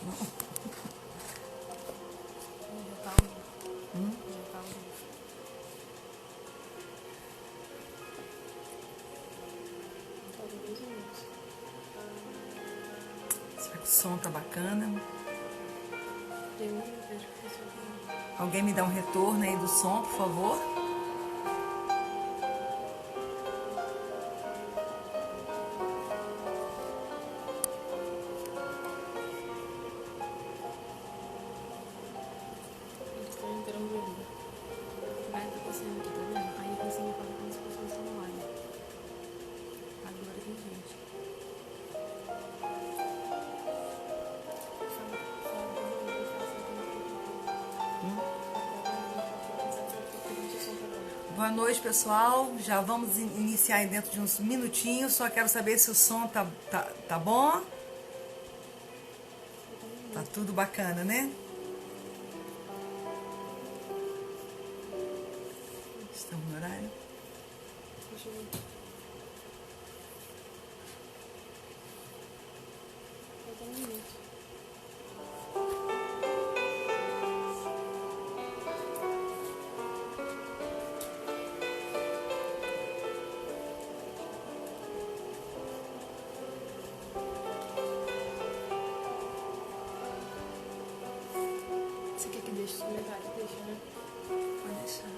Será que o som tá bacana? Alguém me dá um retorno aí do som, por favor? Boa noite, pessoal. Já vamos iniciar aí dentro de uns minutinhos. Só quero saber se o som tá bom. Tá tudo bacana, né? Estamos no horário? Deixa eu ver. Falta um minuto. Você quer que deixe os comentários? Deixa, né? Pode deixar.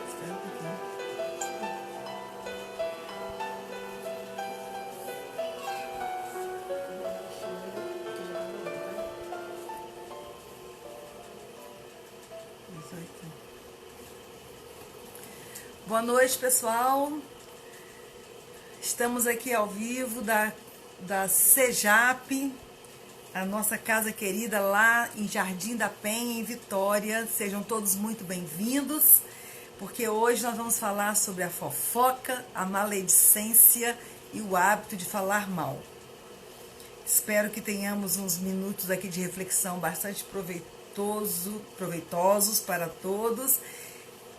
Espera um pouquinho. Boa noite, pessoal. Estamos aqui ao vivo da CEJAP, a nossa casa querida lá em Jardim da Penha, em Vitória. Sejam todos muito bem-vindos, porque hoje nós vamos falar sobre a fofoca, a maledicência e o hábito de falar mal. Espero que tenhamos uns minutos aqui de reflexão bastante proveitosos para todos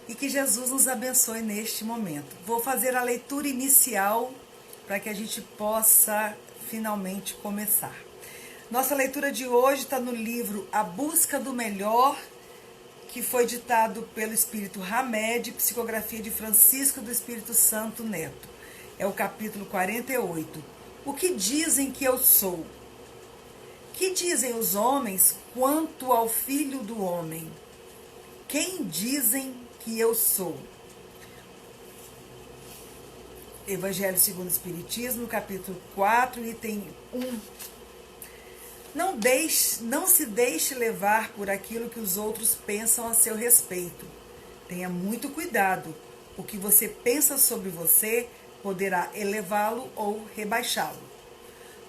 e que Jesus nos abençoe neste momento. Vou fazer a leitura inicial para que a gente possa finalmente começar. Nossa leitura de hoje está no livro A Busca do Melhor, que foi ditado pelo Espírito Hamed, psicografia de Francisco do Espírito Santo Neto. É o capítulo 48. O que dizem que eu sou? Que dizem os homens quanto ao Filho do Homem? Quem dizem que eu sou? Evangelho segundo o Espiritismo, capítulo 4, item 1. Não se deixe levar por aquilo que os outros pensam a seu respeito. Tenha muito cuidado. O que você pensa sobre você poderá elevá-lo ou rebaixá-lo.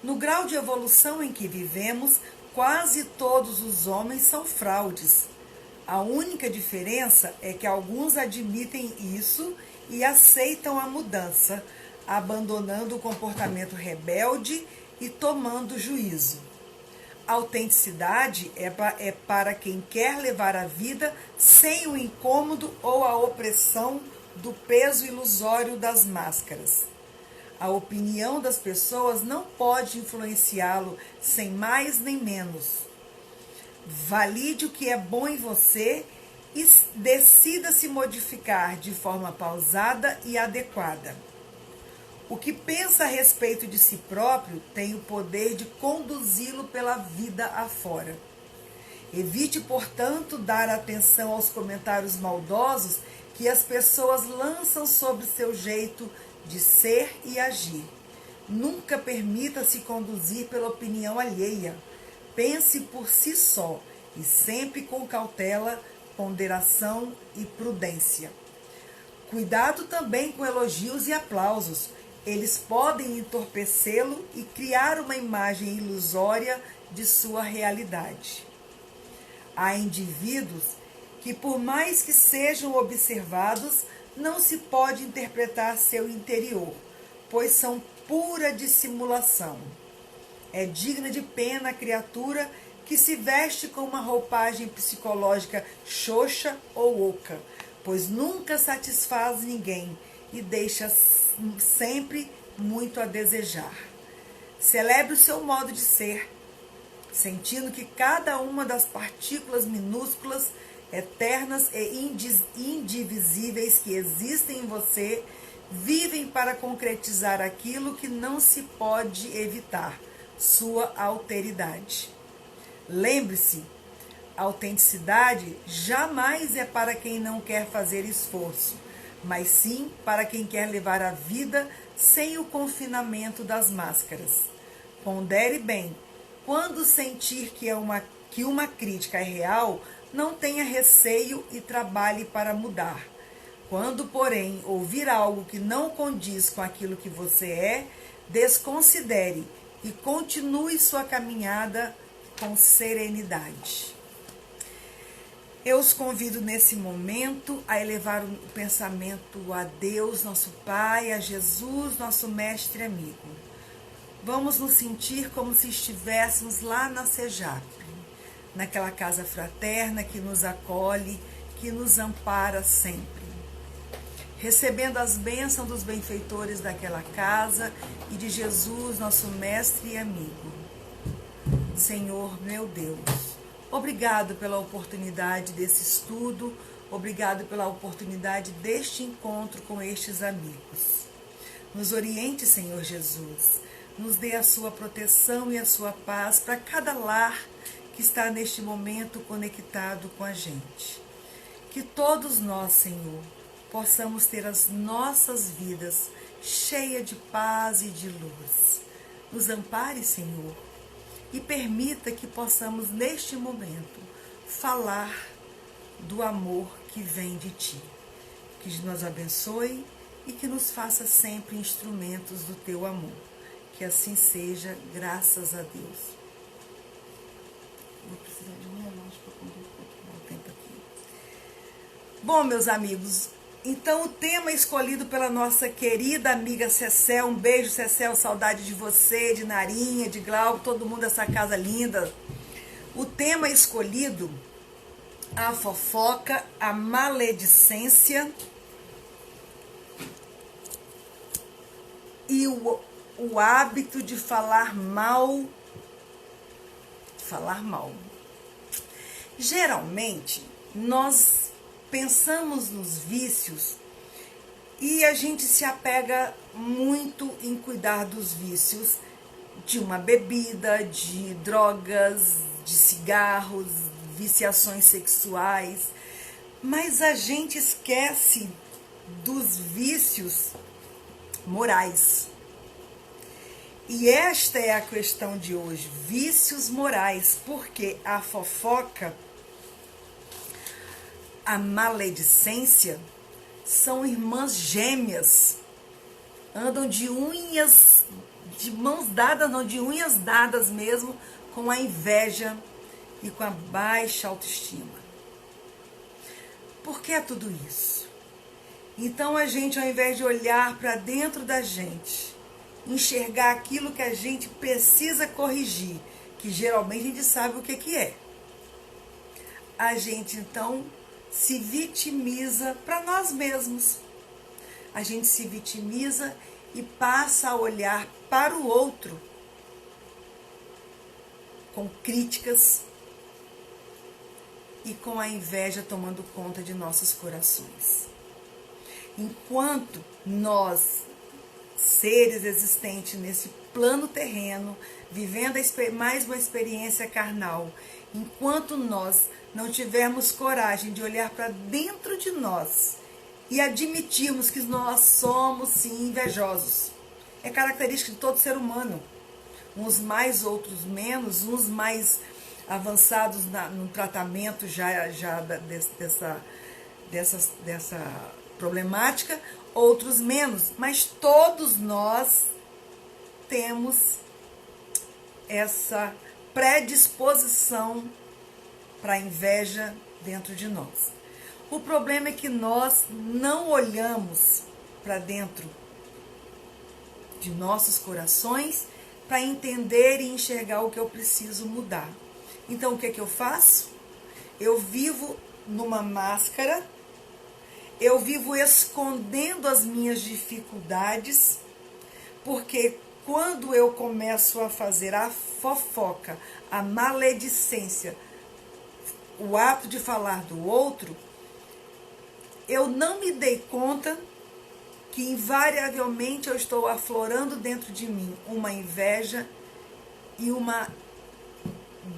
No grau de evolução em que vivemos, quase todos os homens são fraudes. A única diferença é que alguns admitem isso e aceitam a mudança, abandonando o comportamento rebelde e tomando juízo. A autenticidade é para quem quer levar a vida sem o incômodo ou a opressão do peso ilusório das máscaras. A opinião das pessoas não pode influenciá-lo sem mais nem menos. Valide o que é bom em você e decida se modificar de forma pausada e adequada. O que pensa a respeito de si próprio tem o poder de conduzi-lo pela vida afora. Evite, portanto, dar atenção aos comentários maldosos que as pessoas lançam sobre seu jeito de ser e agir. Nunca permita-se conduzir pela opinião alheia. Pense por si só e sempre com cautela, ponderação e prudência. Cuidado também com elogios e aplausos. Eles podem entorpecê-lo e criar uma imagem ilusória de sua realidade. Há indivíduos que por mais que sejam observados, não se pode interpretar seu interior, pois são pura dissimulação. É digna de pena a criatura que se veste com uma roupagem psicológica xoxa ou oca, pois nunca satisfaz ninguém e deixa sempre muito a desejar. Celebre o seu modo de ser, sentindo que cada uma das partículas minúsculas, eternas e indivisíveis que existem em você, vivem para concretizar aquilo que não se pode evitar, sua alteridade. Lembre-se, a autenticidade jamais é para quem não quer fazer esforço, mas sim para quem quer levar a vida sem o confinamento das máscaras. Pondere bem, quando sentir que uma crítica é real, não tenha receio e trabalhe para mudar. Quando, porém, ouvir algo que não condiz com aquilo que você é, desconsidere e continue sua caminhada com serenidade. Eu os convido nesse momento a elevar o pensamento a Deus, nosso Pai, a Jesus, nosso mestre e amigo. Vamos nos sentir como se estivéssemos lá na Sejap, naquela casa fraterna que nos acolhe, que nos ampara sempre. Recebendo as bênçãos dos benfeitores daquela casa e de Jesus, nosso mestre e amigo. Senhor, meu Deus, obrigado pela oportunidade desse estudo, obrigado pela oportunidade deste encontro com estes amigos. Nos oriente, Senhor Jesus, nos dê a sua proteção e a sua paz para cada lar que está neste momento conectado com a gente. Que todos nós, Senhor, possamos ter as nossas vidas cheias de paz e de luz. Nos ampare, Senhor, e permita que possamos, neste momento, falar do amor que vem de Ti. Que nos abençoe e que nos faça sempre instrumentos do Teu amor. Que assim seja, graças a Deus. Vou precisar de um relógio para poder continuar o tempo aqui. Bom, meus amigos, então o tema escolhido pela nossa querida amiga Cecel, um beijo, Cecel, saudade de você, de Narinha, de Glauco, todo mundo dessa casa linda. O tema escolhido, a fofoca, a maledicência e o hábito de falar mal. Geralmente, nós pensamos nos vícios e a gente se apega muito em cuidar dos vícios de uma bebida, de drogas, de cigarros, viciações sexuais, mas a gente esquece dos vícios morais. E esta é a questão de hoje, vícios morais, porque a fofoca, a maledicência, são irmãs gêmeas, andam de unhas, de mãos dadas, não, de unhas dadas mesmo, com a inveja e com a baixa autoestima. Por que tudo isso? Então a gente, ao invés de olhar para dentro da gente, enxergar aquilo que a gente precisa corrigir, que geralmente a gente sabe o que é, a gente então se vitimiza para nós mesmos. A gente se vitimiza e passa a olhar para o outro com críticas e com a inveja tomando conta de nossos corações. Enquanto nós, seres existentes nesse plano terreno, vivendo mais uma experiência carnal, enquanto nós não tivermos coragem de olhar para dentro de nós e admitirmos que nós somos sim invejosos, é característica de todo ser humano, uns mais, outros menos, uns mais avançados no tratamento dessa problemática, outros menos, mas todos nós temos essa predisposição para a inveja dentro de nós. O problema é que nós não olhamos para dentro de nossos corações para entender e enxergar o que eu preciso mudar. Então, o que é que eu faço? Eu vivo numa máscara, eu vivo escondendo as minhas dificuldades, porque quando eu começo a fazer a fofoca, a maledicência, o ato de falar do outro, eu não me dei conta que invariavelmente eu estou aflorando dentro de mim uma inveja e uma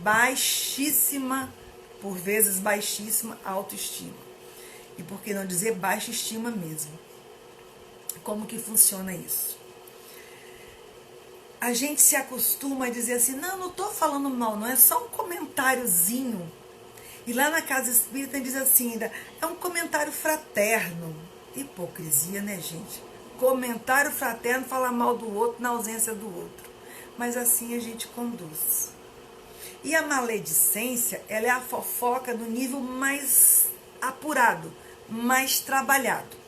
baixíssima, por vezes baixíssima, autoestima. E por que não dizer baixa estima mesmo? Como que funciona isso? A gente se acostuma a dizer assim, não estou falando mal, não é só um comentáriozinho. E lá na casa espírita diz assim ainda, é um comentário fraterno. Hipocrisia, né, gente? Comentário fraterno, falar mal do outro na ausência do outro. Mas assim a gente conduz. E a maledicência, ela é a fofoca do nível mais apurado, mais trabalhado.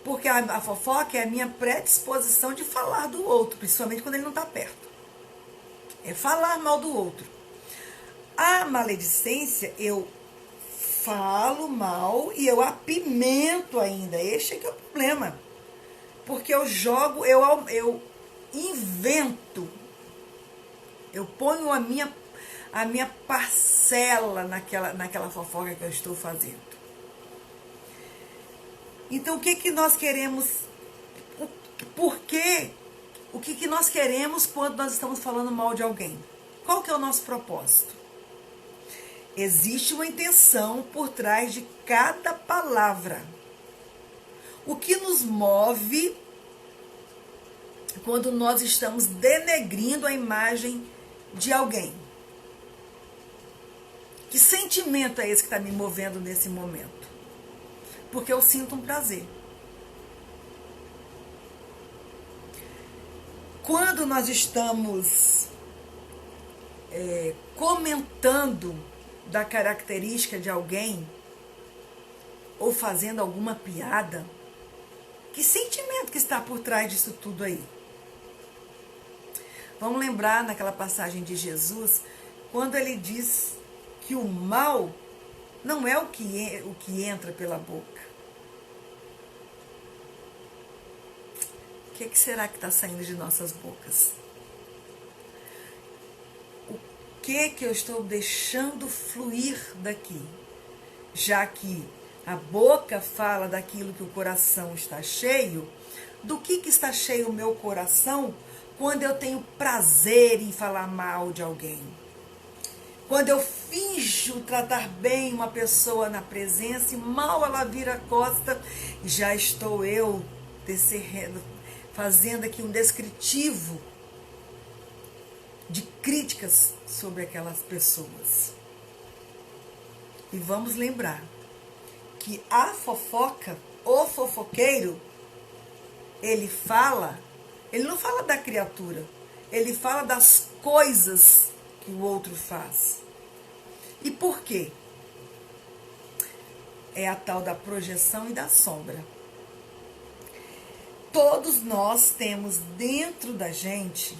Porque a fofoca é a minha predisposição de falar do outro, principalmente quando ele não está perto. É falar mal do outro. A maledicência, eu falo mal e eu apimento ainda. Este é que é o problema. Porque eu jogo, eu invento, eu ponho a minha parcela naquela fofoca que eu estou fazendo. Então, o que nós queremos? Por quê? O que nós queremos quando nós estamos falando mal de alguém? Qual que é o nosso propósito? Existe uma intenção por trás de cada palavra. O que nos move quando nós estamos denegrindo a imagem de alguém? Que sentimento é esse que está me movendo nesse momento? Porque eu sinto um prazer. Quando nós estamos comentando da característica de alguém, ou fazendo alguma piada, que sentimento que está por trás disso tudo aí? Vamos lembrar naquela passagem de Jesus, quando ele diz que o mal não é o que entra pela boca. O que será que está saindo de nossas bocas? O que eu estou deixando fluir daqui? Já que a boca fala daquilo que o coração está cheio, do que está cheio o meu coração quando eu tenho prazer em falar mal de alguém? Quando eu finjo tratar bem uma pessoa na presença e mal ela vira a costa, já estou eu fazendo aqui um descritivo de críticas sobre aquelas pessoas. E vamos lembrar que a fofoca, o fofoqueiro, ele não fala da criatura, ele fala das coisas que o outro faz. E por quê? É a tal da projeção e da sombra. Todos nós temos dentro da gente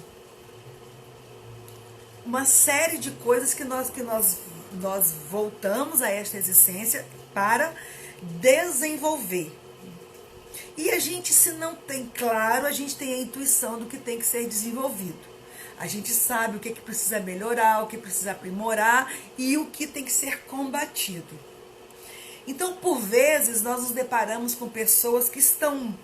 uma série de coisas que nós voltamos a esta existência para desenvolver. E a gente, se não tem claro, a gente tem a intuição do que tem que ser desenvolvido. A gente sabe o que precisa melhorar, o que precisa aprimorar e o que tem que ser combatido. Então, por vezes, nós nos deparamos com pessoas que estão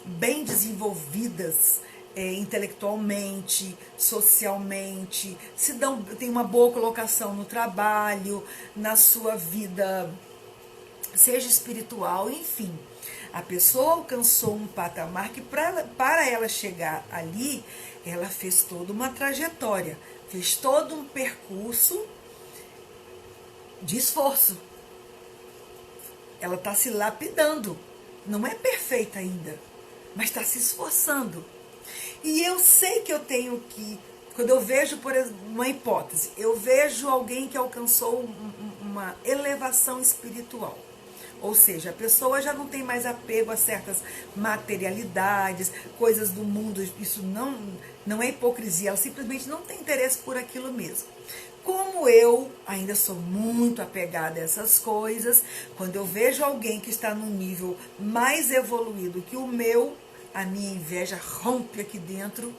bem desenvolvidas intelectualmente, socialmente, têm uma boa colocação no trabalho, na sua vida, seja espiritual, enfim. A pessoa alcançou um patamar que para ela chegar ali, ela fez toda uma trajetória, fez todo um percurso de esforço. Ela está se lapidando. Não é perfeita ainda, mas está se esforçando. E eu sei que eu tenho que, quando eu vejo, por exemplo, uma hipótese, eu vejo alguém que alcançou uma elevação espiritual. Ou seja, a pessoa já não tem mais apego a certas materialidades, coisas do mundo. Isso não é hipocrisia, ela simplesmente não tem interesse por aquilo mesmo. Como eu ainda sou muito apegada a essas coisas, quando eu vejo alguém que está num nível mais evoluído que o meu, a minha inveja rompe aqui dentro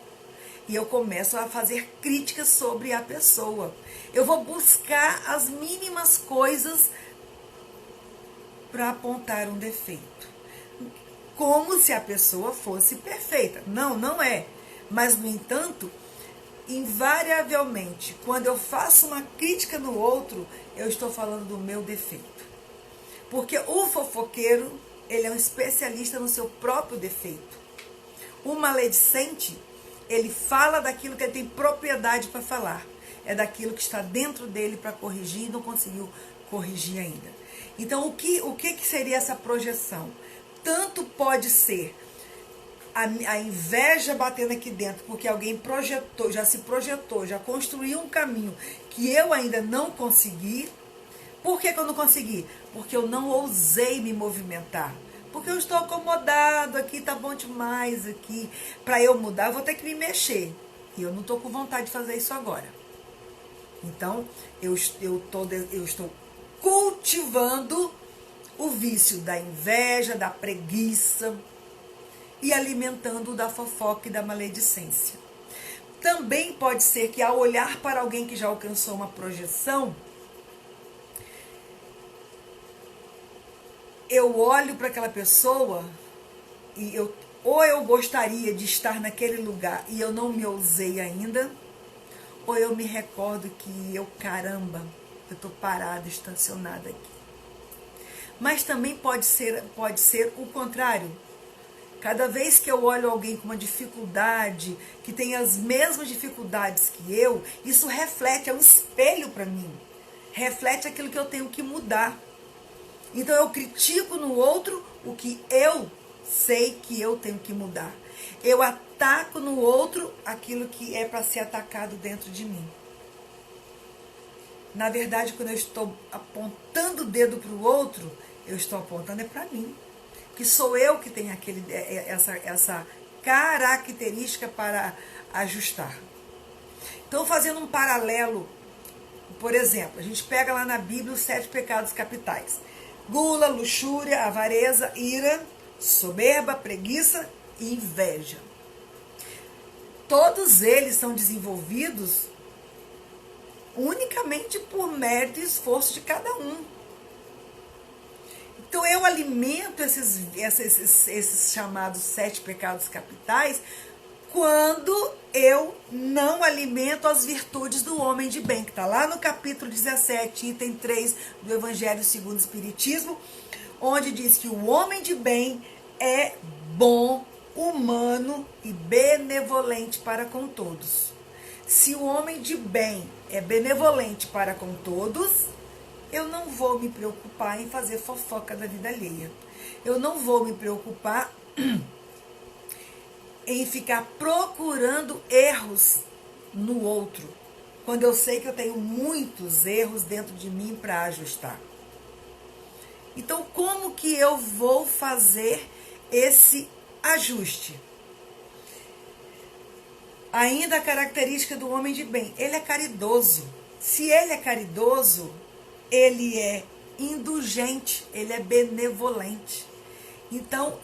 e eu começo a fazer críticas sobre a pessoa. Eu vou buscar as mínimas coisas para apontar um defeito. Como se a pessoa fosse perfeita. Não, não é. Mas, no entanto, invariavelmente, quando eu faço uma crítica no outro, eu estou falando do meu defeito. Porque o fofoqueiro, ele é um especialista no seu próprio defeito. O maledicente, ele fala daquilo que ele tem propriedade para falar. É daquilo que está dentro dele para corrigir e não conseguiu corrigir ainda. Então, o que seria essa projeção? Tanto pode ser a inveja batendo aqui dentro, porque alguém projetou, já construiu um caminho que eu ainda não consegui. Por que eu não consegui? Porque eu não ousei me movimentar. Porque eu estou acomodado aqui, tá bom demais aqui. Para eu mudar, eu vou ter que me mexer. E eu não estou com vontade de fazer isso agora. Então, eu estou cultivando o vício da inveja, da preguiça e alimentando o da fofoca e da maledicência. Também pode ser que ao olhar para alguém que já alcançou uma projeção, eu olho para aquela pessoa e ou eu gostaria de estar naquele lugar e eu não me ousei ainda, ou eu me recordo que caramba, eu estou parada, estacionada aqui. Mas também pode ser o contrário. Cada vez que eu olho alguém com uma dificuldade, que tem as mesmas dificuldades que eu, isso reflete, é um espelho para mim. Reflete aquilo que eu tenho que mudar. Então eu critico no outro o que eu sei que eu tenho que mudar. Eu ataco no outro aquilo que é para ser atacado dentro de mim. Na verdade, quando eu estou apontando o dedo para o outro, eu estou apontando para mim. Que sou eu que tenho essa característica para ajustar. Então, fazendo um paralelo, por exemplo, a gente pega lá na Bíblia os 7 pecados capitais. Gula, luxúria, avareza, ira, soberba, preguiça e inveja. Todos eles são desenvolvidos unicamente por mérito e esforço de cada um. Então eu alimento esses chamados 7 pecados capitais quando eu não alimento as virtudes do homem de bem, que está lá no capítulo 17, item 3 do Evangelho segundo o Espiritismo, onde diz que o homem de bem é bom, humano e benevolente para com todos. Se o homem de bem é benevolente para com todos, eu não vou me preocupar em fazer fofoca da vida alheia. Eu não vou me preocupar em ficar procurando erros no outro, quando eu sei que eu tenho muitos erros dentro de mim para ajustar. Então, como que eu vou fazer esse ajuste? Ainda a característica do homem de bem, ele é caridoso. Se ele é caridoso, ele é indulgente, ele é benevolente. Então,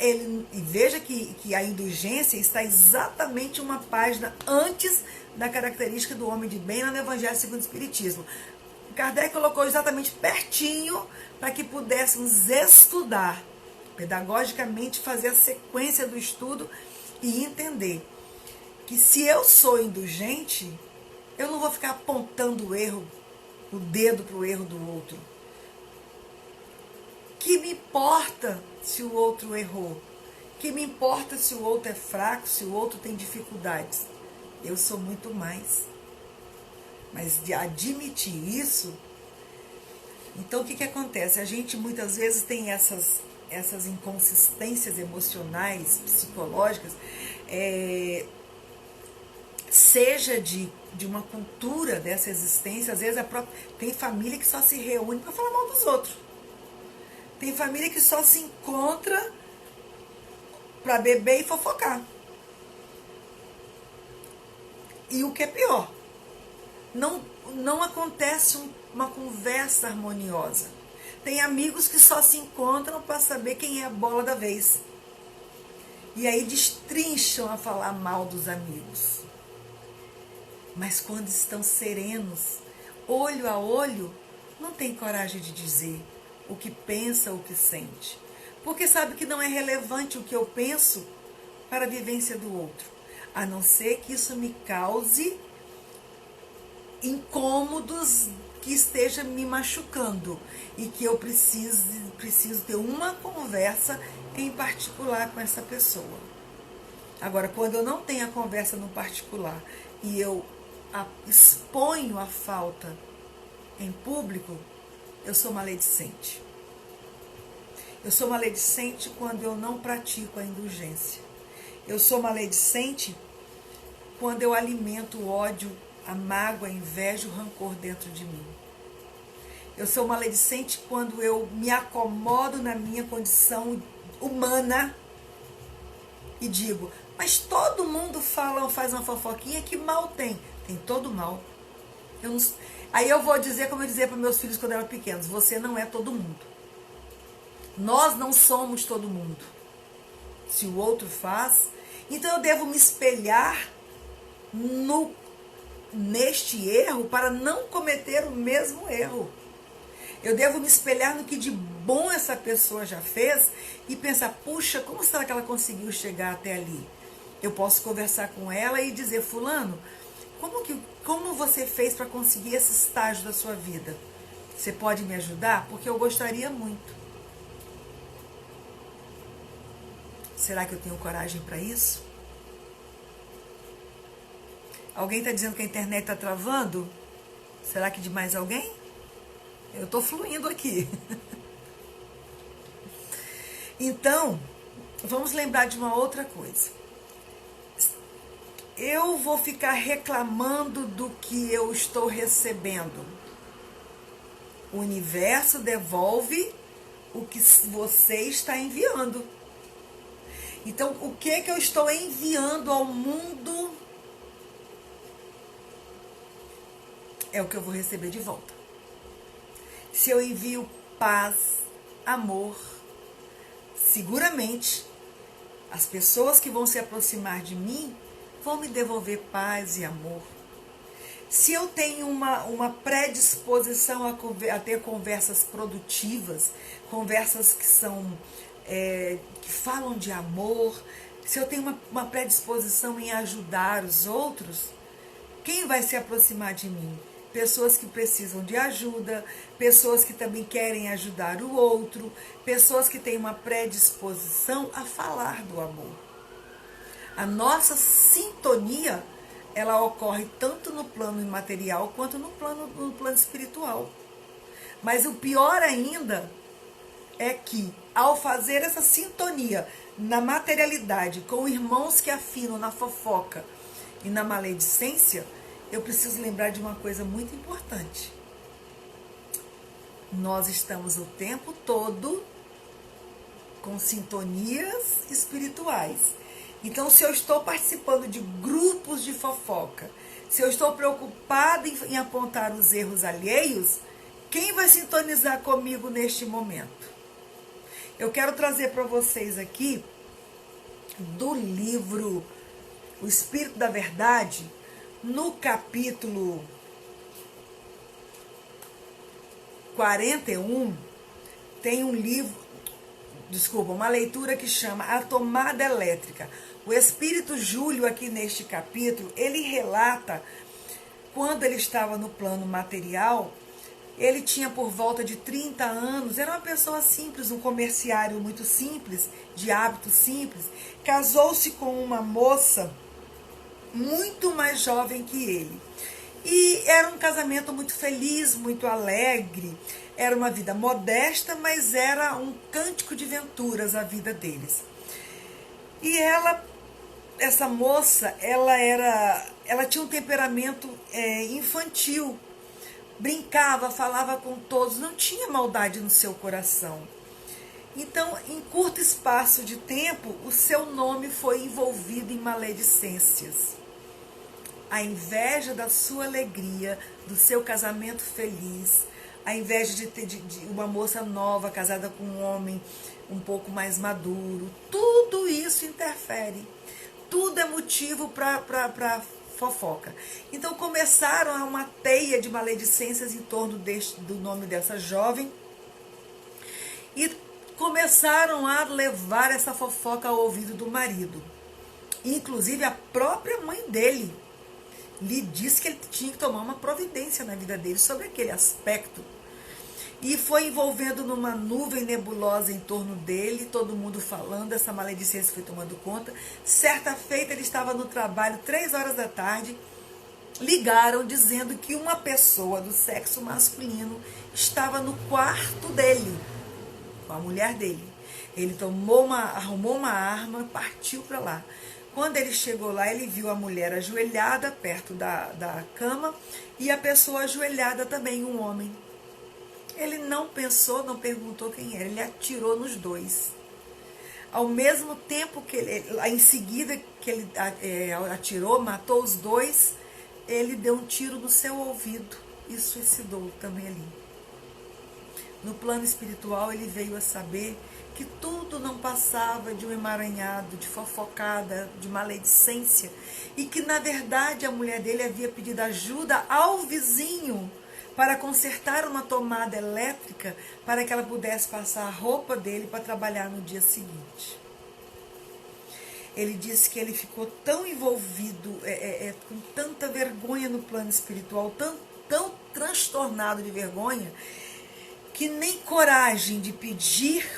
veja que a indulgência está exatamente uma página antes da característica do homem de bem lá no Evangelho segundo o Espiritismo. Kardec colocou exatamente pertinho para que pudéssemos estudar, pedagogicamente fazer a sequência do estudo e entender que se eu sou indulgente, eu não vou ficar apontando o dedo para o erro do outro. Que me importa se o outro errou? Que me importa se o outro é fraco, se o outro tem dificuldades? Eu sou muito mais. Mas de admitir isso, então o que acontece? A gente muitas vezes tem essas inconsistências emocionais, psicológicas, seja de uma cultura dessa existência. Às vezes tem família que só se reúne para falar mal dos outros. Tem família que só se encontra para beber e fofocar. E o que é pior, não acontece uma conversa harmoniosa. Tem amigos que só se encontram para saber quem é a bola da vez. E aí destrincham a falar mal dos amigos. Mas quando estão serenos, olho a olho, não tem coragem de dizer o que pensa, o que sente. Porque sabe que não é relevante o que eu penso para a vivência do outro. A não ser que isso me cause incômodos, que esteja me machucando e que eu preciso ter uma conversa em particular com essa pessoa. Agora, quando eu não tenho a conversa no particular e eu exponho a falta em público, eu sou maledicente. Eu sou maledicente quando eu não pratico a indulgência. Eu sou maledicente quando eu alimento o ódio, a mágoa, a inveja, o rancor dentro de mim. Eu sou maledicente quando eu me acomodo na minha condição humana e digo, mas todo mundo faz uma fofoquinha, que mal tem? Tem todo mal. Aí eu vou dizer, como eu dizia para meus filhos quando eram pequenos, você não é todo mundo. Nós não somos todo mundo. Se o outro faz, então eu devo me espelhar neste erro para não cometer o mesmo erro. Eu devo me espelhar no que de bom essa pessoa já fez e pensar, puxa, como será que ela conseguiu chegar até ali? Eu posso conversar com ela e dizer, fulano, como você fez para conseguir esse estágio da sua vida? Você pode me ajudar? Porque eu gostaria muito. Será que eu tenho coragem para isso? Alguém está dizendo que a internet está travando? Será que de mais alguém? Eu estou fluindo aqui. Então, vamos lembrar de uma outra coisa. Eu vou ficar reclamando do que eu estou recebendo. O universo devolve o que você está enviando. Então, o que eu estou enviando ao mundo é o que eu vou receber de volta. Se eu envio paz, amor, seguramente as pessoas que vão se aproximar de mim vão me devolver paz e amor. Se eu tenho uma predisposição a ter conversas produtivas, conversas que são que falam de amor, se eu tenho uma predisposição em ajudar os outros, quem vai se aproximar de mim? Pessoas que precisam de ajuda, pessoas que também querem ajudar o outro, pessoas que têm uma predisposição a falar do amor. A nossa sintonia, ela ocorre tanto no plano imaterial quanto no plano espiritual. Mas o pior ainda é que, ao fazer essa sintonia na materialidade, com irmãos que afinam na fofoca e na maledicência, eu preciso lembrar de uma coisa muito importante. Nós estamos o tempo todo com sintonias espirituais. Então, se eu estou participando de grupos de fofoca, se eu estou preocupada em apontar os erros alheios, quem vai sintonizar comigo neste momento? Eu quero trazer para vocês aqui, do livro O Espírito da Verdade, no capítulo 41, tem uma leitura que chama A Tomada Elétrica. O Espírito Júlio, aqui neste capítulo, ele relata, quando ele estava no plano material, ele tinha por volta de 30 anos, era uma pessoa simples, um comerciário muito simples, de hábitos simples, casou-se com uma moça muito mais jovem que ele. E era um casamento muito feliz, muito alegre, era uma vida modesta, mas era um cântico de venturas a vida deles. E essa moça, ela tinha um temperamento infantil, brincava, falava com todos, não tinha maldade no seu coração. Então, em curto espaço de tempo, o seu nome foi envolvido em maledicências. A inveja da sua alegria, do seu casamento feliz, a inveja de ter de uma moça nova casada com um homem um pouco mais maduro, tudo isso interfere. Tudo é motivo para fofoca. Então começaram uma teia de maledicências em torno do nome dessa jovem e começaram a levar essa fofoca ao ouvido do marido. Inclusive a própria mãe dele lhe disse que ele tinha que tomar uma providência na vida dele sobre aquele aspecto. E foi envolvendo numa nuvem nebulosa em torno dele, todo mundo falando, essa maledicência foi tomando conta. Certa feita ele estava no trabalho, 3 horas da tarde, ligaram dizendo que uma pessoa do sexo masculino estava no quarto dele, com a mulher dele. Ele arrumou uma arma, partiu para lá. Quando ele chegou lá, ele viu a mulher ajoelhada perto da cama e a pessoa ajoelhada também, um homem. Ele não pensou, não perguntou quem era, ele atirou nos dois. Ao mesmo tempo que em seguida que ele atirou, matou os dois, ele deu um tiro no seu ouvido e suicidou também ali. No plano espiritual, ele veio a saber que tudo não passava de um emaranhado, de fofocada, de maledicência, e que, na verdade, a mulher dele havia pedido ajuda ao vizinho para consertar uma tomada elétrica para que ela pudesse passar a roupa dele para trabalhar no dia seguinte. Ele disse que ele ficou tão envolvido, com tanta vergonha no plano espiritual, tão transtornado de vergonha, que nem coragem de pedir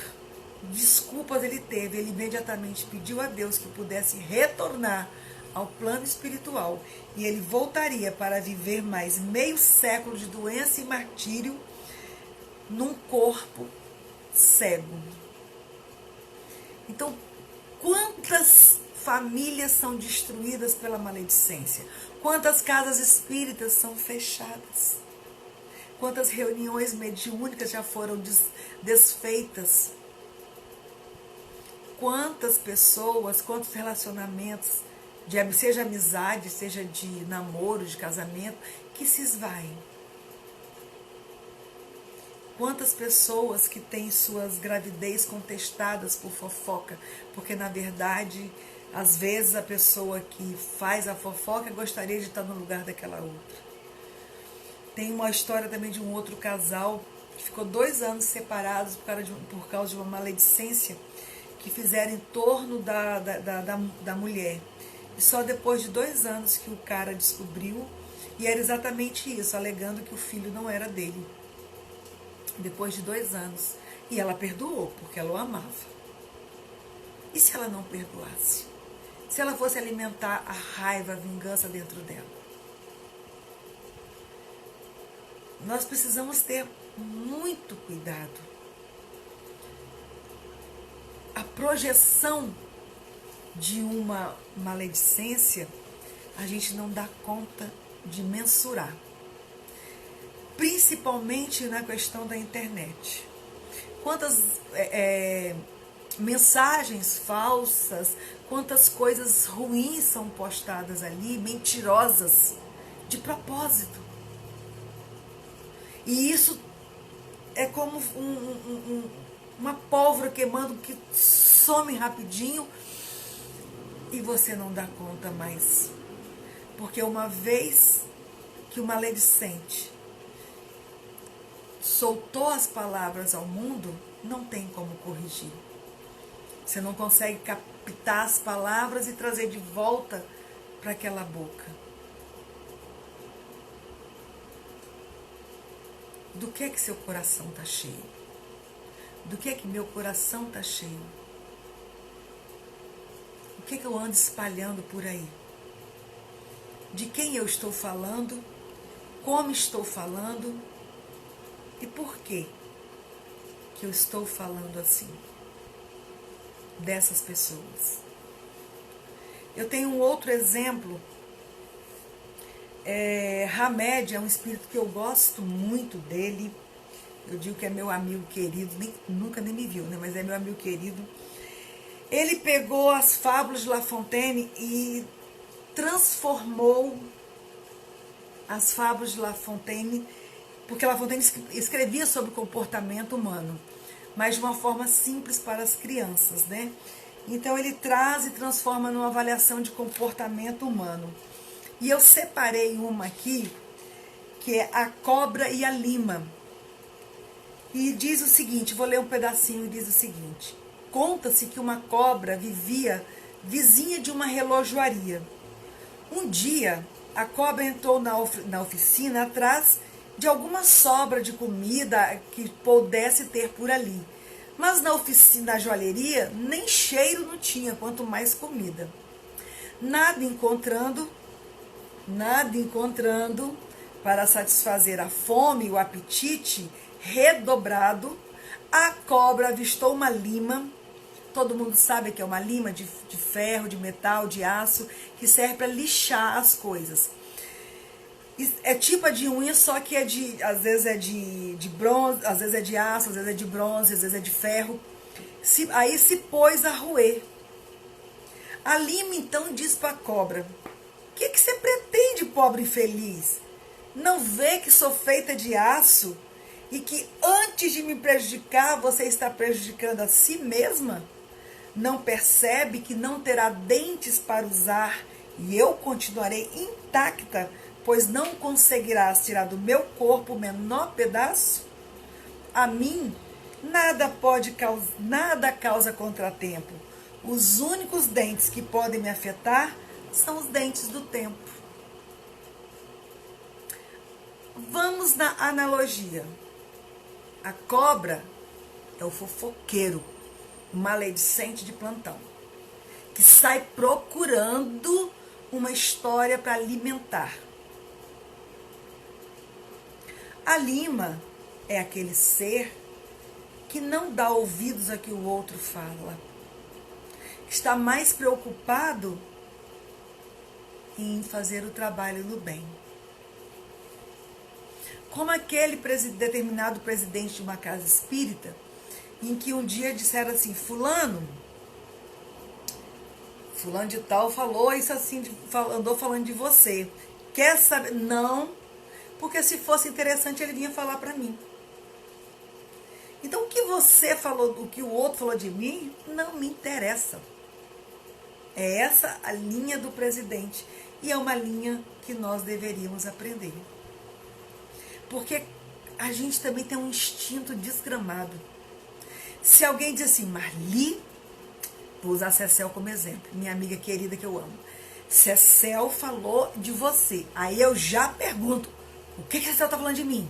desculpas ele teve. Ele imediatamente pediu a Deus que pudesse retornar ao plano espiritual e ele voltaria para viver mais meio século de doença e martírio num corpo cego. Então, quantas famílias são destruídas pela maledicência? Quantas casas espíritas são fechadas? Quantas reuniões mediúnicas já foram desfeitas? Quantas pessoas, quantos relacionamentos, seja amizade, seja de namoro, de casamento, que se esvaem? Quantas pessoas que têm suas gravidez contestadas por fofoca, porque na verdade, às vezes a pessoa que faz a fofoca gostaria de estar no lugar daquela outra. Tem uma história também de um outro casal que ficou 2 anos separados por causa de uma maledicência que fizeram em torno da mulher. E só depois de 2 anos que o cara descobriu, e era exatamente isso, alegando que o filho não era dele. Depois de 2 anos. E ela perdoou, porque ela o amava. E se ela não perdoasse? Se ela fosse alimentar a raiva, a vingança dentro dela? Nós precisamos ter muito cuidado. A projeção de uma maledicência, a gente não dá conta de mensurar. Principalmente na questão da internet. Quantas mensagens falsas, quantas coisas ruins são postadas ali, mentirosas, de propósito. E isso é como uma pólvora queimando que some rapidinho e você não dá conta mais. Porque uma vez que o maledicente soltou as palavras ao mundo, não tem como corrigir. Você não consegue captar as palavras e trazer de volta para aquela boca. Do que é que seu coração está cheio? Do que é que meu coração está cheio? O que é que eu ando espalhando por aí? De quem eu estou falando? Como estou falando? E por que eu estou falando assim? Dessas pessoas. Eu tenho um outro exemplo. Hamed é um espírito que eu gosto muito dele. eu digo que é meu amigo querido, nunca nem me viu, né? Mas é meu amigo querido. Ele pegou as fábulas de La Fontaine e transformou as fábulas de La Fontaine, porque La Fontaine escrevia sobre o comportamento humano, mas de uma forma simples para as crianças, né? Então ele traz e transforma numa avaliação de comportamento humano. E eu separei uma aqui, que é A Cobra e a Lima. E diz o seguinte, vou ler um pedacinho e diz o seguinte: conta-se que uma cobra vivia vizinha de uma relojoaria. Um dia, a cobra entrou na oficina atrás de alguma sobra de comida que pudesse ter por ali. Mas na oficina da joalheria, nem cheiro não tinha, quanto mais comida. Nada encontrando, para satisfazer a fome e o apetite redobrado, a cobra avistou uma lima. Todo mundo sabe que é uma lima de ferro, de metal, de aço, que serve para lixar as coisas. É tipo a de unha, só que às vezes é de bronze, às vezes é de aço, às vezes é de bronze, às vezes é de ferro. Aí se pôs a roer. A lima então diz para a cobra: o que você pretende, pobre infeliz? Não vê que sou feita de aço e que antes de me prejudicar, você está prejudicando a si mesma? Não percebe que não terá dentes para usar e eu continuarei intacta, pois não conseguirás tirar do meu corpo o menor pedaço? A mim, nada causa contratempo. Os únicos dentes que podem me afetar são os dentes do tempo. Vamos na analogia. A cobra é o fofoqueiro, o maledicente de plantão, que sai procurando uma história para alimentar. A lima é aquele ser que não dá ouvidos a que o outro fala. Está mais preocupado em fazer o trabalho do bem. Como aquele determinado presidente de uma casa espírita, em que um dia disseram assim: fulano de tal falou isso assim, andou falando de você. Quer saber? Não, porque se fosse interessante ele vinha falar para mim. Então o que você falou, o que o outro falou de mim, não me interessa. É essa a linha do presidente. E é uma linha que nós deveríamos aprender. Porque a gente também tem um instinto desgramado. Se alguém diz assim: Marli, vou usar Cecel como exemplo, minha amiga querida que eu amo. Cecel falou de você. Aí eu já pergunto: o que Cecel está falando de mim?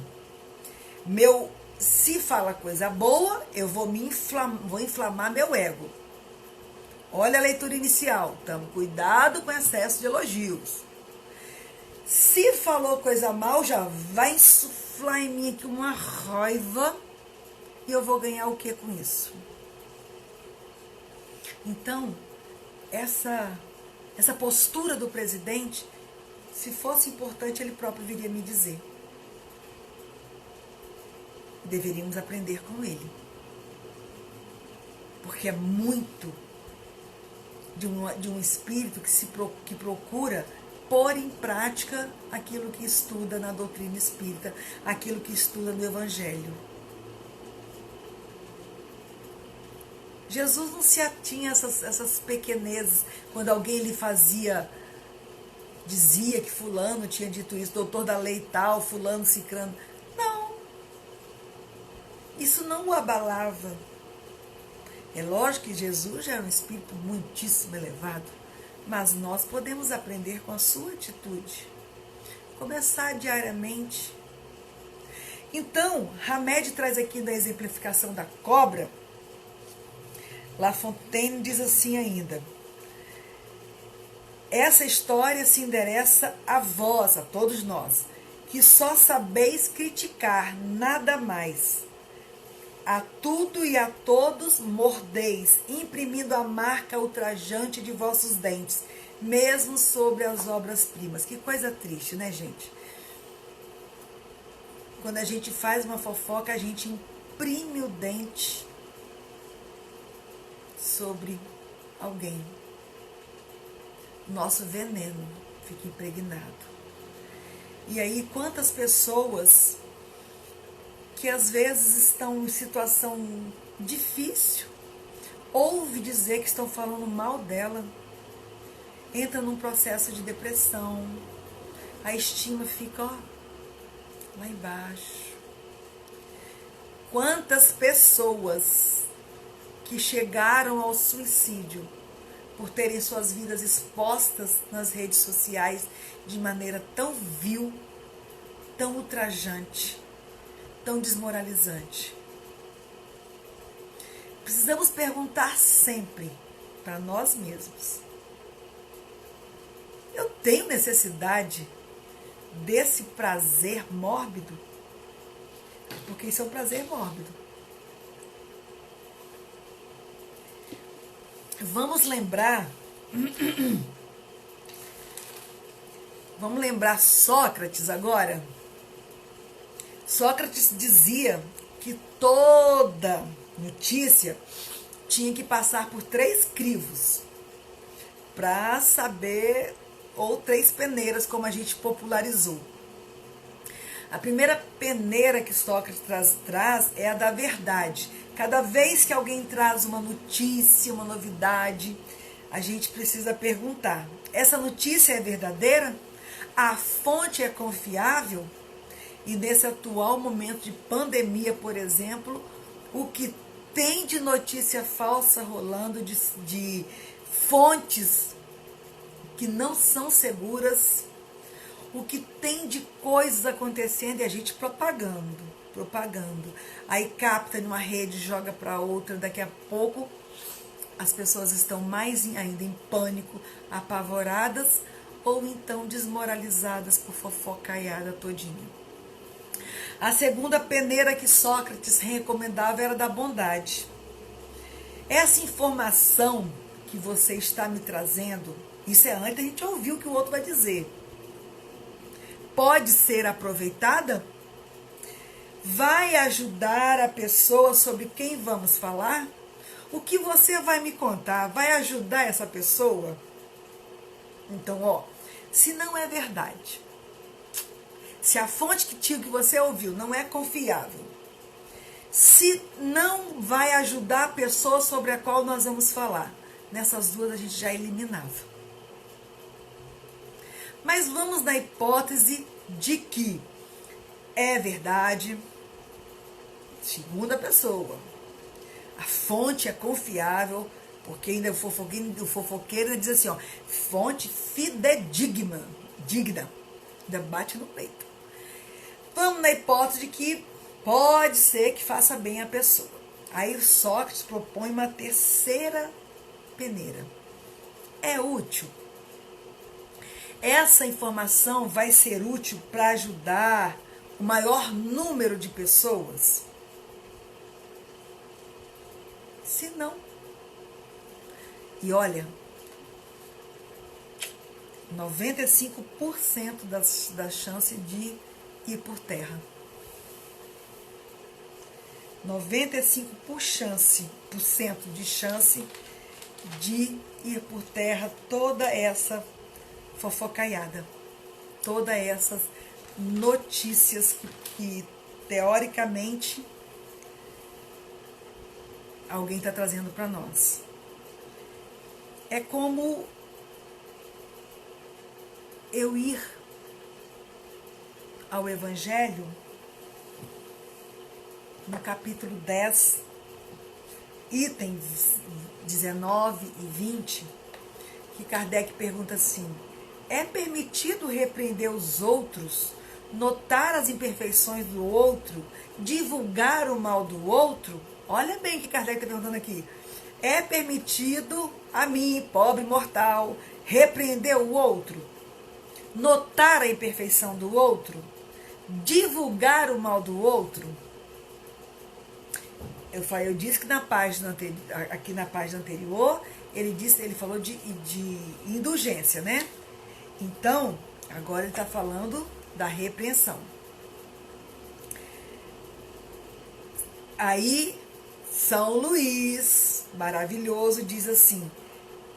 Se fala coisa boa, eu vou inflamar meu ego. Olha a leitura inicial. Então, cuidado com excesso de elogios. Se falou coisa mal, já vai insuflar em mim aqui uma raiva. E eu vou ganhar o que com isso? Então, essa postura do presidente, se fosse importante, ele próprio viria me dizer. Deveríamos aprender com ele. Porque é muito de um espírito que procura pôr em prática aquilo que estuda na doutrina espírita, aquilo que estuda no Evangelho. Jesus não se atinha a essas pequenezes, quando alguém lhe dizia que fulano tinha dito isso, doutor da lei tal, fulano cicrano. Não. Isso não o abalava. É lógico que Jesus já era um espírito muitíssimo elevado, mas nós podemos aprender com a sua atitude. Começar diariamente. Então, Hamed traz aqui na exemplificação da cobra. La Fontaine diz assim ainda: essa história se endereça a vós, a todos nós, que só sabeis criticar, nada mais. A tudo e a todos mordeis, imprimindo a marca ultrajante de vossos dentes, mesmo sobre as obras-primas. Que coisa triste, né, gente? quando a gente faz uma fofoca, a gente imprime o dente sobre alguém. Nosso veneno fica impregnado. E aí, quantas pessoas que às vezes estão em situação difícil, ouve dizer que estão falando mal dela, entra num processo de depressão, a estima fica, ó, lá embaixo. Quantas pessoas que chegaram ao suicídio por terem suas vidas expostas nas redes sociais de maneira tão vil, tão ultrajante, tão desmoralizante. Precisamos perguntar sempre para nós mesmos: eu tenho necessidade desse prazer mórbido? Porque isso é um prazer mórbido. Vamos lembrar Sócrates agora. Sócrates dizia que toda notícia tinha que passar por 3 crivos para saber, ou 3 peneiras, como a gente popularizou. A primeira peneira que Sócrates traz é a da verdade. Cada vez que alguém traz uma notícia, uma novidade, a gente precisa perguntar: essa notícia é verdadeira? A fonte é confiável? E nesse atual momento de pandemia, por exemplo, o que tem de notícia falsa rolando, de fontes que não são seguras, o que tem de coisas acontecendo e a gente propagando. Aí capta numa rede, joga para outra, daqui a pouco as pessoas estão mais ainda em pânico, apavoradas ou então desmoralizadas por fofocaiada todinha. A segunda peneira que Sócrates recomendava era da bondade. Essa informação que você está me trazendo, isso é antes da gente ouvir o que o outro vai dizer, pode ser aproveitada? Vai ajudar a pessoa sobre quem vamos falar? O que você vai me contar vai ajudar essa pessoa? Então, ó, se não é verdade, se a fonte que você ouviu não é confiável, se não vai ajudar a pessoa sobre a qual nós vamos falar, nessas duas a gente já eliminava. Mas vamos na hipótese de que é verdade, segunda pessoa, a fonte é confiável, porque ainda o fofoqueiro diz assim, ó, fonte fidedigna, ainda bate no peito. Vamos na hipótese de que pode ser que faça bem a pessoa. Aí Sócrates propõe uma terceira peneira. É útil? Essa informação vai ser útil para ajudar o maior número de pessoas? Se não. E olha, 95% da chance de ir por terra. 95% de chance de ir por terra toda essa fofocaiada, todas essas notícias que teoricamente alguém está trazendo para nós. É como eu ir ao Evangelho, no capítulo 10, itens 19 e 20, que Kardec pergunta assim: é permitido repreender os outros, notar as imperfeições do outro, divulgar o mal do outro? Olha bem o que Kardec está perguntando aqui. É permitido a mim, pobre mortal, repreender o outro, notar a imperfeição do outro, divulgar o mal do outro? Eu disse que aqui na página anterior, ele falou de indulgência, né? Então, agora ele está falando da repreensão. Aí, São Luís, maravilhoso, diz assim: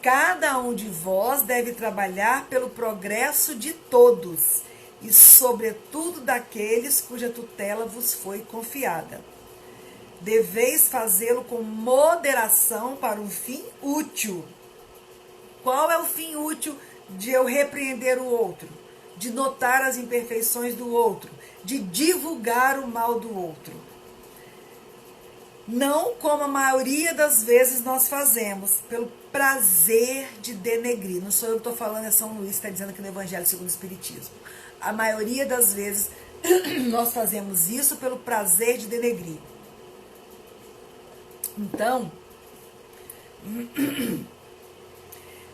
cada um de vós deve trabalhar pelo progresso de todos, e sobretudo daqueles cuja tutela vos foi confiada. Deveis fazê-lo com moderação para um fim útil. Qual é o fim útil de eu repreender o outro? De notar as imperfeições do outro, de divulgar o mal do outro. Não como a maioria das vezes nós fazemos, pelo prazer de denegrir. Não sou eu que estou falando, é São Luís que está dizendo aqui no Evangelho segundo o Espiritismo. A maioria das vezes nós fazemos isso pelo prazer de denegrir. Então,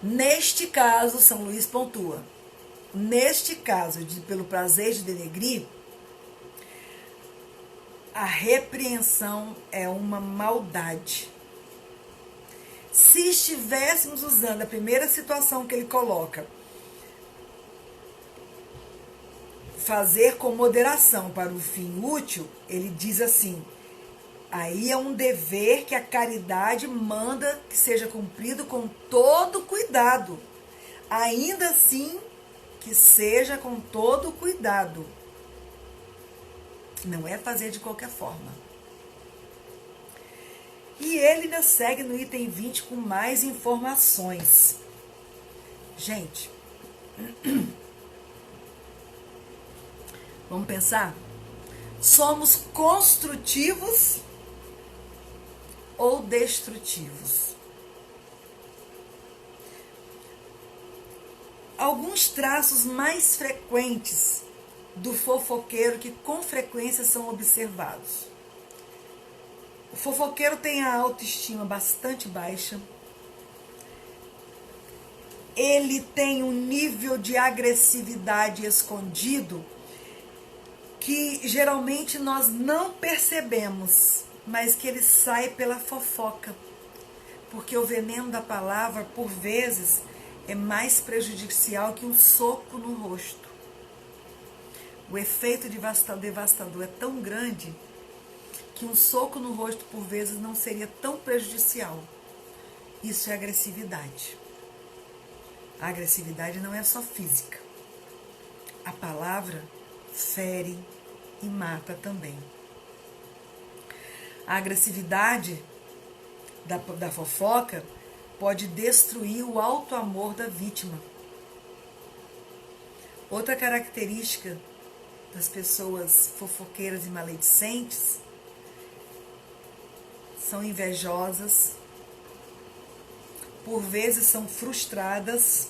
neste caso, São Luís pontua, neste caso, pelo prazer de denegrir, a repreensão é uma maldade. Se estivéssemos usando a primeira situação que ele coloca, fazer com moderação para o fim útil, ele diz assim: aí é um dever que a caridade manda que seja cumprido com todo cuidado. Ainda assim, que seja com todo cuidado. Não é fazer de qualquer forma. E ele ainda segue no item 20 com mais informações. Gente, vamos pensar? Somos construtivos ou destrutivos? Alguns traços mais frequentes do fofoqueiro que com frequência são observados. O fofoqueiro tem a autoestima bastante baixa. Ele tem um nível de agressividade escondido que geralmente nós não percebemos, mas que ele sai pela fofoca. Porque o veneno da palavra, por vezes, é mais prejudicial que um soco no rosto. O efeito devastador é tão grande que um soco no rosto, por vezes, não seria tão prejudicial. Isso é agressividade. A agressividade não é só física. A palavra fere e mata também. A agressividade da fofoca pode destruir o alto amor da vítima. Outra característica das pessoas fofoqueiras e maledicentes são invejosas, por vezes são frustradas.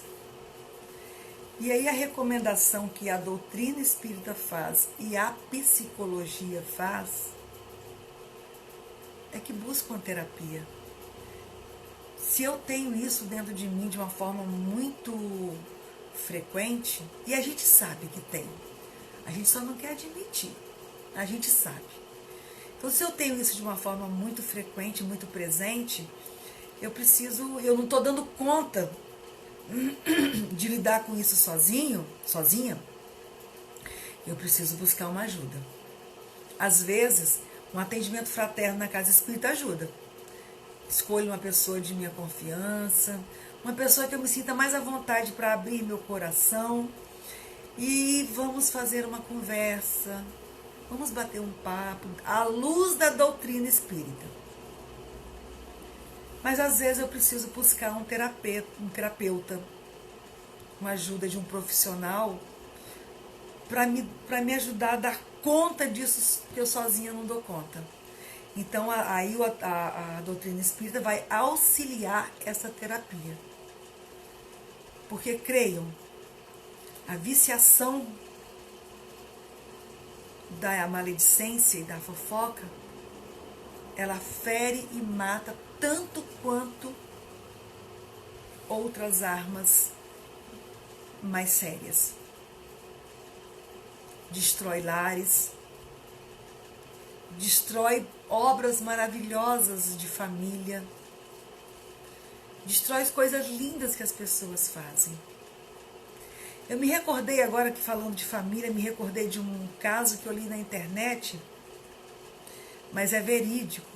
E aí a recomendação que a doutrina espírita faz e a psicologia faz é que buscam terapia. Se eu tenho isso dentro de mim de uma forma muito frequente, e a gente sabe que tem, a gente só não quer admitir, a gente sabe. Então, se eu tenho isso de uma forma muito frequente, muito presente, eu não estou dando conta de lidar com isso sozinha, eu preciso buscar uma ajuda. Às vezes, um atendimento fraterno na casa espírita ajuda. Escolho uma pessoa de minha confiança, uma pessoa que eu me sinta mais à vontade para abrir meu coração e vamos fazer uma conversa, vamos bater um papo à luz da doutrina espírita. Mas às vezes eu preciso buscar um terapeuta, uma ajuda de um profissional para me ajudar a dar conta disso que eu sozinha não dou conta. Então aí a doutrina espírita vai auxiliar essa terapia. Porque creiam, a viciação da maledicência e da fofoca, ela fere e mata tanto quanto outras armas mais sérias. Destrói lares, destrói obras maravilhosas de família, destrói coisas lindas que as pessoas fazem. Eu me recordei agora que falando de família, me recordei de um caso que eu li na internet mas é verídico,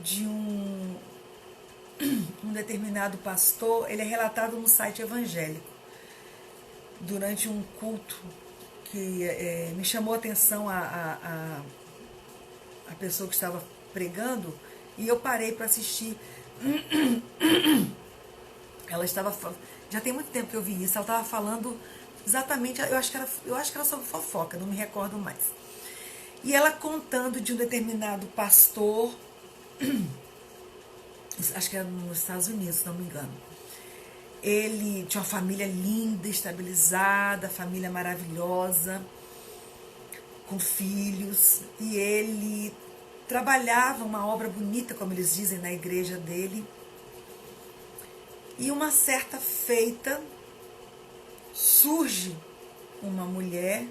de um determinado pastor. Ele é relatado no site evangélico, durante um culto, que me chamou a atenção a pessoa que estava pregando, e eu parei para assistir. Ela estava, já tem muito tempo que eu vi isso, ela estava falando exatamente, eu acho que era sobre fofoca, não me recordo mais. E ela contando de um determinado pastor, acho que era nos Estados Unidos, se não me engano. Ele tinha uma família linda, estabilizada, família maravilhosa, com filhos, e ele trabalhava uma obra bonita, como eles dizem, na igreja dele. E uma certa feita surge uma mulher.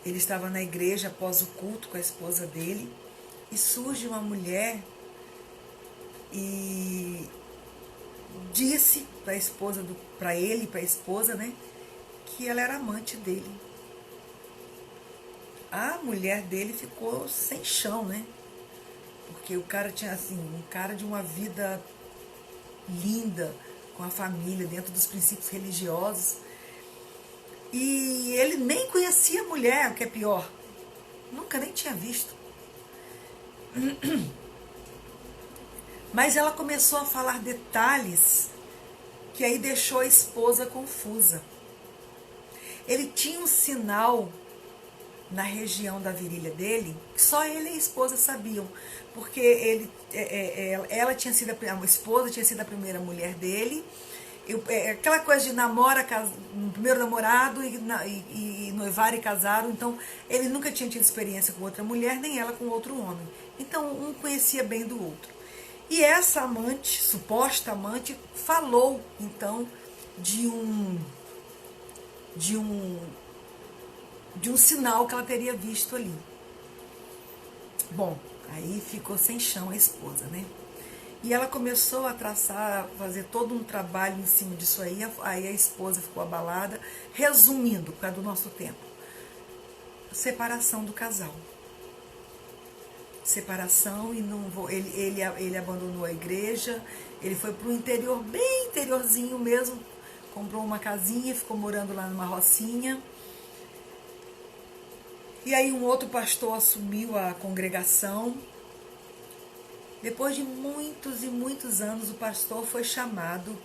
Ele estava na igreja após o culto com a esposa dele, e surge uma mulher e disse para a esposa, para ele e para a esposa, né, que ela era amante dele. A mulher dele ficou sem chão, né? Porque o cara tinha, assim, um cara de uma vida linda, com a família, dentro dos princípios religiosos. E ele nem conhecia a mulher, o que é pior. Nunca nem tinha visto. Mas ela começou a falar detalhes que aí deixou a esposa confusa. Ele tinha um sinal na região da virilha dele, que só ele e a esposa sabiam, porque ela tinha sido a esposa tinha sido a primeira mulher dele, aquela coisa de namora, primeiro namorado e noivar e casaram, então ele nunca tinha tido experiência com outra mulher, nem ela com outro homem, então um conhecia bem do outro. E essa amante, suposta amante, falou então de um sinal que ela teria visto ali. Bom, aí ficou sem chão a esposa, né? E ela começou a traçar, a fazer todo um trabalho em cima disso aí a esposa ficou abalada. Resumindo, por causa do nosso tempo, separação do casal. Separação, e não vou, ele abandonou a igreja, ele foi para o interior, bem interiorzinho mesmo, comprou uma casinha, ficou morando lá numa rocinha. E aí um outro pastor assumiu a congregação. Depois de muitos e muitos anos, o pastor foi chamado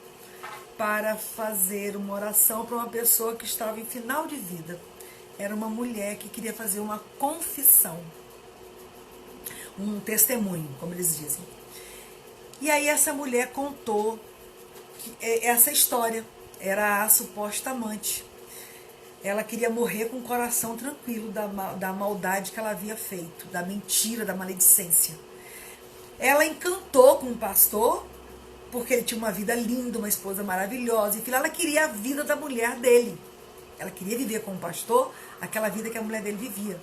para fazer uma oração para uma pessoa que estava em final de vida. Era uma mulher que queria fazer uma confissão, um testemunho, como eles dizem. E aí essa mulher contou essa história. Era a suposta amante. Ela queria morrer com o coração tranquilo da maldade que ela havia feito, da mentira, da maledicência. Ela encantou com o pastor, porque ele tinha uma vida linda, uma esposa maravilhosa, e ela queria a vida da mulher dele. Ela queria viver com o pastor aquela vida que a mulher dele vivia.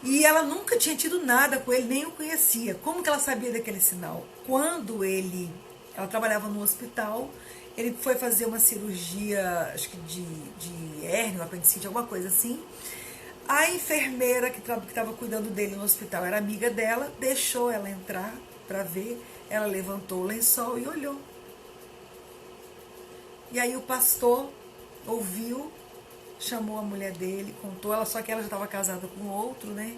E ela nunca tinha tido nada com ele, nem o conhecia. Como que ela sabia daquele sinal? Quando ela trabalhava no hospital, ele foi fazer uma cirurgia, acho que de hérnia, apendicite, alguma coisa assim. A enfermeira que estava cuidando dele no hospital era amiga dela, deixou ela entrar para ver. Ela levantou o lençol e olhou. E aí o pastor ouviu, chamou a mulher dele, contou ela, só que ela já estava casada com outro, né?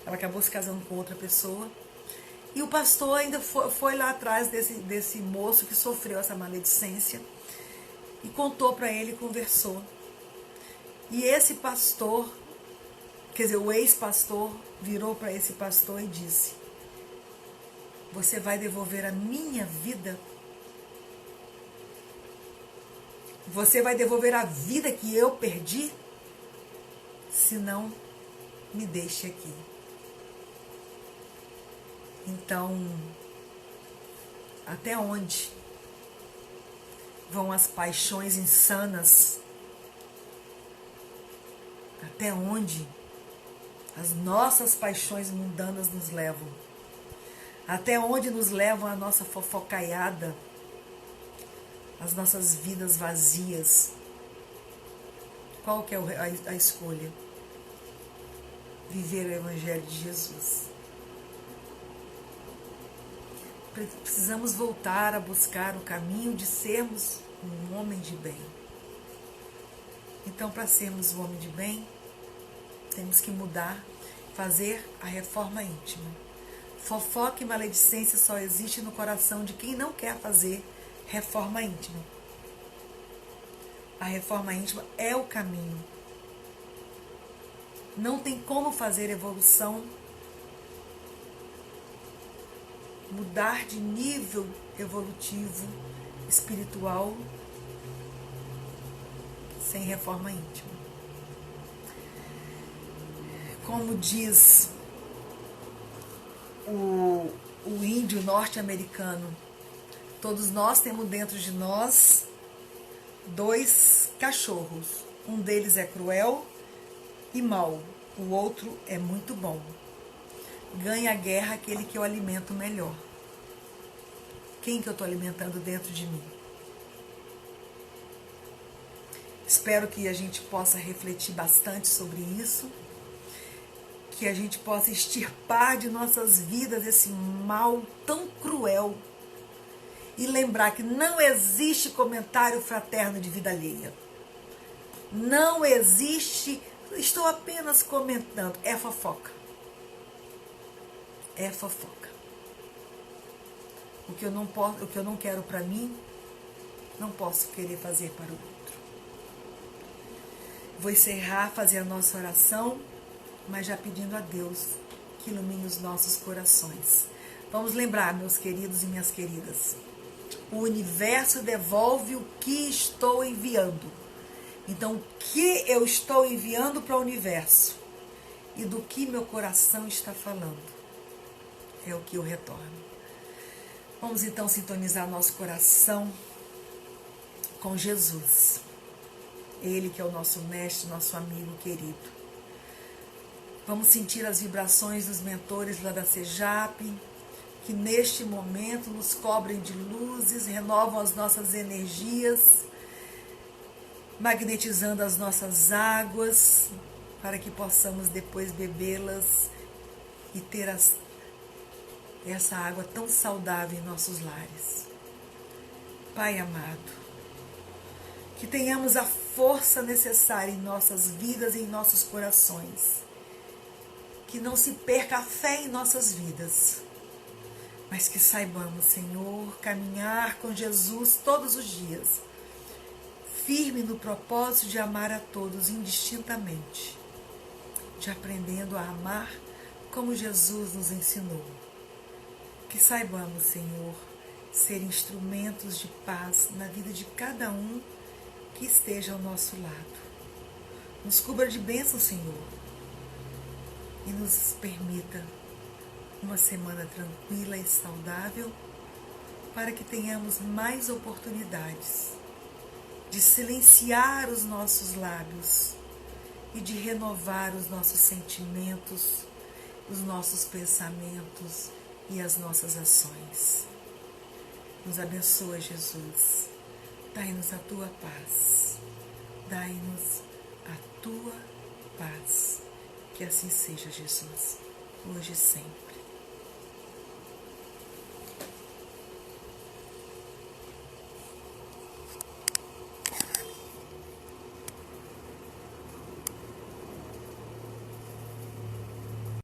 Ela acabou se casando com outra pessoa. E o pastor ainda foi lá atrás desse moço que sofreu essa maledicência e contou para ele, conversou. E esse pastor, quer dizer, o ex-pastor, virou para esse pastor e disse: você vai devolver a minha vida? Você vai devolver a vida que eu perdi? Se não, me deixe aqui. Então, até onde vão as paixões insanas? Até onde as nossas paixões mundanas nos levam? Até onde nos levam a nossa fofocaiada? As nossas vidas vazias? Qual que é a escolha? viver o Evangelho de Jesus. Precisamos voltar a buscar o caminho de sermos um homem de bem. Então, para sermos um homem de bem, temos que mudar, fazer a reforma íntima. Fofoca e maledicência só existe no coração de quem não quer fazer reforma íntima. A reforma íntima é o caminho. Não tem como fazer evolução, mudar de nível evolutivo, espiritual, sem reforma íntima. Como diz o índio norte-americano, todos nós temos dentro de nós 2 cachorros. Um deles é cruel e mau, o outro é muito bom. Ganha a guerra aquele que eu alimento melhor. Quem que eu estou alimentando dentro de mim? Espero que a gente possa refletir bastante sobre isso, que a gente possa extirpar de nossas vidas esse mal tão cruel e lembrar que não existe comentário fraterno de vida alheia. Não existe, estou apenas comentando, é fofoca. É fofoca. O que eu não quero para mim, não posso querer fazer para o outro. Vou encerrar, fazer a nossa oração, mas já pedindo a Deus que ilumine os nossos corações. Vamos lembrar, meus queridos e minhas queridas, o universo devolve o que estou enviando. Então, o que eu estou enviando para o universo e do que meu coração está falando é o que eu retorno. Vamos então sintonizar nosso coração com Jesus. Ele que é o nosso mestre, nosso amigo querido. Vamos sentir as vibrações dos mentores lá da CEJAP, que neste momento nos cobrem de luzes, renovam as nossas energias, magnetizando as nossas águas, para que possamos depois bebê-las e ter essa água tão saudável em nossos lares. Pai amado, que tenhamos a força necessária em nossas vidas e em nossos corações. Que não se perca a fé em nossas vidas, mas que saibamos, Senhor, caminhar com Jesus todos os dias, firme no propósito de amar a todos indistintamente, de aprendendo a amar como Jesus nos ensinou. Que saibamos, Senhor, ser instrumentos de paz na vida de cada um que esteja ao nosso lado. Nos cubra de bênção, Senhor, e nos permita uma semana tranquila e saudável, para que tenhamos mais oportunidades de silenciar os nossos lábios e de renovar os nossos sentimentos, os nossos pensamentos e as nossas ações. Nos abençoa, Jesus. Dai-nos a tua paz. Dai-nos a tua paz. Que assim seja, Jesus, hoje e sempre.